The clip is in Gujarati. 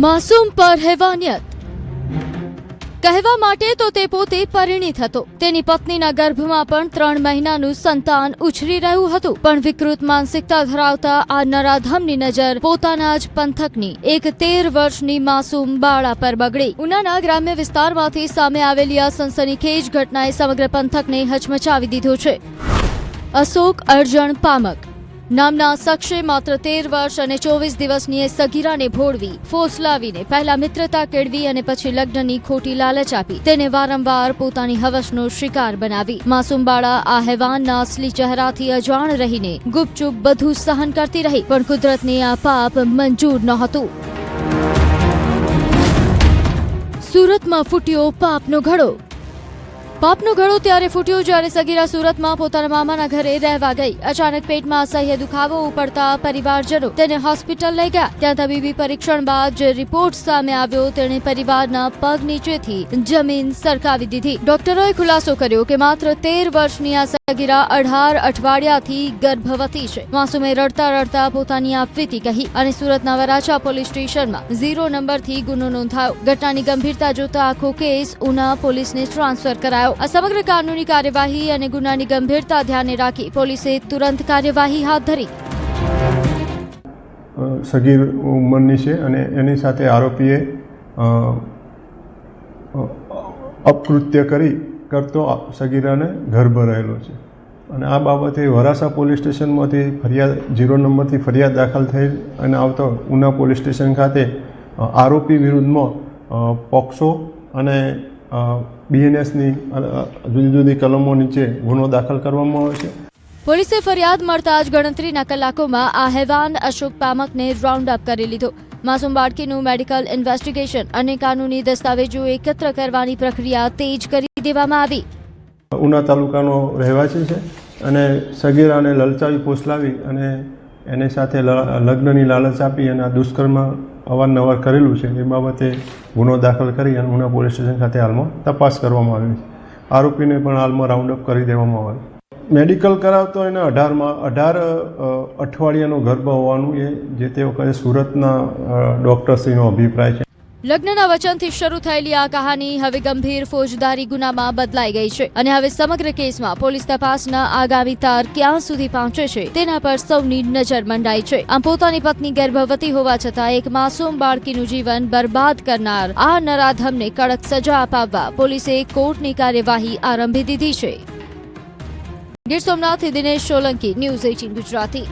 માસૂમ પર હેવાનિયત કહેવા માટે તો તે પોતે પરિણીત હતો। તેની પત્નીના ગર્ભમાં પણ 3 મહિનાનું સંતાન ઉછરી રહ્યું હતું, પણ વિકૃત માનસિકતા ધરાવતા આ નરાધમની નજર પોતાના જ પંથકની એક 13 વર્ષની માસૂમ બાળા પર બગડી। ઉનાના ગ્રામ્ય વિસ્તારમાંથી સામે આવેલી આ સનસનીખેજ ઘટનાએ સમગ્ર પંથકને હચમચાવી દીધો છે। અશોક અર્જણ પામક નામના શખ્સે માત્ર 13 વર્ષ અને 24 દિવસની એ સગીરાને ભોળવી, ફોસલાવીને પહેલા મિત્રતા કેળવી અને પછી લગ્નની ખોટી લાલચ આપી તેને વારંવાર પોતાની હવસનો શિકાર બનાવી। માસૂમ બાળા આ હેવાનના અસલી ચહેરાથી અજાણ રહીને ગુપચુપ બધું સહન કરતી રહી, પણ કુદરતને આ પાપ મંજૂર નહોતું। સુરતમાં ફૂટ્યો પાપનો ઘડો। પાપનો ઘડો ત્યારે ફૂટ્યો જ્યારે સગીરા સુરતમાં પોતાના મામાના ઘરે રહેવા ગઈ। અચાનક પેટમાં અસહ્ય દુખાવો ઉપડતા પરિવારજનો તેને હોસ્પિટલ લઈ ગયા। ત્યાં તબીબી પરીક્ષણ બાદ જે રિપોર્ટ સામે આવ્યો તેણે પરિવારના પગ નીચેથી જમીન સરકાવી દીધી। ડોક્ટરોએ ખુલાસો કર્યો કે માત્ર 13 વર્ષની આ સગીરા 18 અઠવાડિયાથી ગર્ભવતી છે। માસૂમે રડતા રડતા પોતાની આપવીતી કહી અને સુરતના વરાછા પોલીસ સ્ટેશનમાં 0 નંબરથી ગુનો નોંધાયો। ઘટનાની ગંભીરતા જોતા આખો કેસ ઉના પોલીસને ટ્રાન્સફર કરાયો। આ સમગ્ર કાનૂની કાર્યવાહી અને ગુનાની ગંભીરતા ધ્યાને રાખી પોલીસે તુરંત કાર્યવાહી હાથ ધરી। સગીર ઉંમરની છે અને એની સાથે આરોપીએ અપકૃત્ય કરતો સગીરાને ગર્ભ રહેલો છે અને આ બાબતે વરાછા પોલીસ સ્ટેશનમાંથી ફરિયાદ 0 નંબરથી ફરિયાદ દાખલ થઈ અને આવતો ઉના પોલીસ સ્ટેશન ખાતે આરોપી વિરુદ્ધમાં પોક્સો અને બીએનએસની જુદી જુદી કલમો નીચે ગુનો દાખલ કરવામાં આવે છે। પોલીસે ફરિયાદ મળતા જ ગણતરીના કલાકોમાં આ હેવાન અશોક પામકને રાઉન્ડ અપ કરી લીધો। માસૂમ બાળકીનું મેડિકલ ઇન્વેસ્ટિગેશન અને કાનૂની દસ્તાવેજો એકત્ર કરવાની પ્રક્રિયા તેજ કરી દેવામાં આવી। ઉના તાલુકાનો રહેવાસી છે અને સગીરાને લલચાવી ફોસલાવી અને એની સાથે લગ્નની લાલચ આપી અને આ દુષ્કર્મ અવારનવાર કરેલું છે એ બાબતે ગુનો દાખલ કરી અને ઉના પોલીસ સ્ટેશન ખાતે હાલમાં તપાસ કરવામાં આવી છે। આરોપીને પણ હાલમાં રાઉન્ડ અપ કરી દેવામાં આવે। મેડિકલ કરાવતો એને 18 અઠવાડિયાનો ગર્ભ હોવાનું એ જે તે વખતે સુરતના ડૉક્ટરશ્રીનો અભિપ્રાય છે। લગ્નના વચનથી શરૂ થયેલી આ કહાની હવે ગંભીર ફોજદારી ગુનામાં બદલાઈ ગઈ છે અને હવે સમગ્ર કેસમાં પોલીસ તપાસના આગામી તાર ક્યાં સુધી પહોંચે છે તેના પર સૌની નજર મંડાઈ છે। આમ પોતાની પત્ની ગર્ભવતી હોવા છતાં એક માસૂમ બાળકીનું જીવન બરબાદ કરનાર આ નરાધમને કડક સજા અપાવવા પોલીસે કોર્ટની કાર્યવાહી આરંભી દીધી છે। ગીર સોમનાથથી દિનેશ સોલંકી, ન્યૂઝ 18 ગુજરાતી।